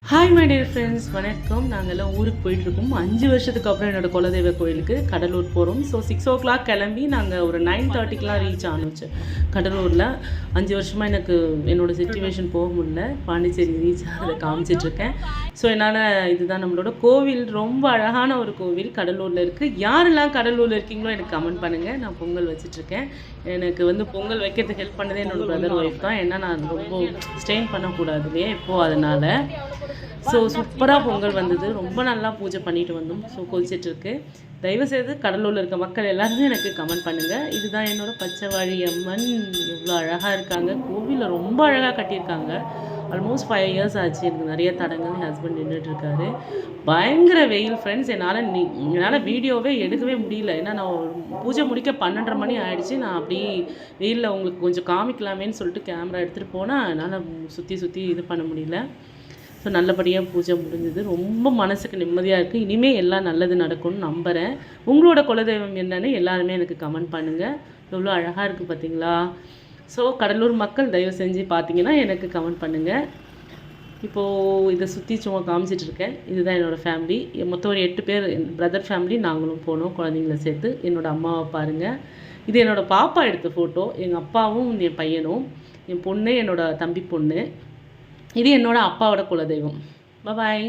Hi my dear friends, வணக்கம். நாங்கள்லாம் ஊருக்கு போயிட்டுருக்கோம். 5 வருஷத்துக்கு அப்புறம் என்னோடய குலதெய்வ கோயிலுக்கு கடலூர் போகிறோம். ஸோ 6 o'clock கிளம்பி நாங்கள் ஒரு 9:30க்கெலாம் ரீச் ஆனோச்சு கடலூரில். 5 வருஷமாக எனக்கு என்னோடய சிச்சுவேஷன் போக முடியல. பாண்டிச்சேரி ரீச் ஆகிறத காமிச்சிட்ருக்கேன். ஸோ என்னால் இதுதான் நம்மளோட கோவில். ரொம்ப அழகான ஒரு கோவில் கடலூரில் இருக்குது. யாரெல்லாம் கடலூரில் இருக்கீங்களோ எனக்கு கமெண்ட் பண்ணுங்கள். நான் பொங்கல் வச்சிட்ருக்கேன். எனக்கு பொங்கல் வைக்கிறதுக்கு ஹெல்ப் பண்ணதே என்னோடய பிரதர் ஒய்ஃப் தான். ஏன்னா நான் ரொம்ப ஸ்ட்ரெயின் பண்ணக்கூடாது இல்லையா இப்போது, அதனால். ஸோ சூப்பராக பொங்கல் வந்தது. ரொம்ப நல்லா பூஜை பண்ணிட்டு வந்தோம். ஸோ கொதிச்சிட்ருக்கு. தயவுசெய்து கடலூரில் இருக்க மக்கள் எல்லாருமே எனக்கு கமெண்ட் பண்ணுங்கள். இதுதான் என்னோடய பச்சைவாழி அம்மன். எவ்வளோ அழகாக இருக்காங்க. கோவிலில் ரொம்ப அழகாக கட்டியிருக்காங்க. ஆல்மோஸ்ட் 5 years ஆச்சு. எனக்கு நிறைய தடங்கள். என் ஹஸ்பண்ட் நின்றுட்டுருக்காரு. பயங்கர வெயில் ஃப்ரெண்ட்ஸ். என்னால் வீடியோவே எடுக்கவே முடியல. ஏன்னா நான் பூஜை முடிக்க 12:30 மணி ஆகிடுச்சு. நான் அப்படியே வெயிலில் உங்களுக்கு கொஞ்சம் காமிக்கலாமேன்னு சொல்லிட்டு கேமரா எடுத்துகிட்டு போனால் என்னால் சுற்றி இது பண்ண முடியல. ஸோ நல்லபடியாக பூஜை முடிஞ்சது. ரொம்ப மனசுக்கு நிம்மதியாக இருக்குது. இனிமேல் எல்லாம் நல்லது நடக்கும்னு நம்புகிறேன். உங்களோட குலதெய்வம் என்னன்னு எல்லாருமே எனக்கு கமெண்ட் பண்ணுங்கள். எவ்வளோ அழகாக இருக்குது பார்த்தீங்களா? ஸோ கடலூர் மக்கள் தயவு செஞ்சு பார்த்தீங்கன்னா எனக்கு கமெண்ட் பண்ணுங்கள். இப்போது இதை சுற்றி சும்மா காமிச்சிட்ருக்கேன். இதுதான் என்னோடய ஃபேமிலி. மொத்தம் ஒரு 8 பேர் பிரதர் ஃபேமிலி. நாங்களும் போனோம் குழந்தைங்கள சேர்த்து. என்னோடய அம்மாவை பாருங்கள். இது என்னோடய பாப்பா எடுத்த ஃபோட்டோ. எங்கள் அப்பாவும் என் பையனும், என் பொண்ணு, என்னோடய தம்பி பொண்ணு. இது என்னோட அப்பாவோட குலதெய்வம். பாய்.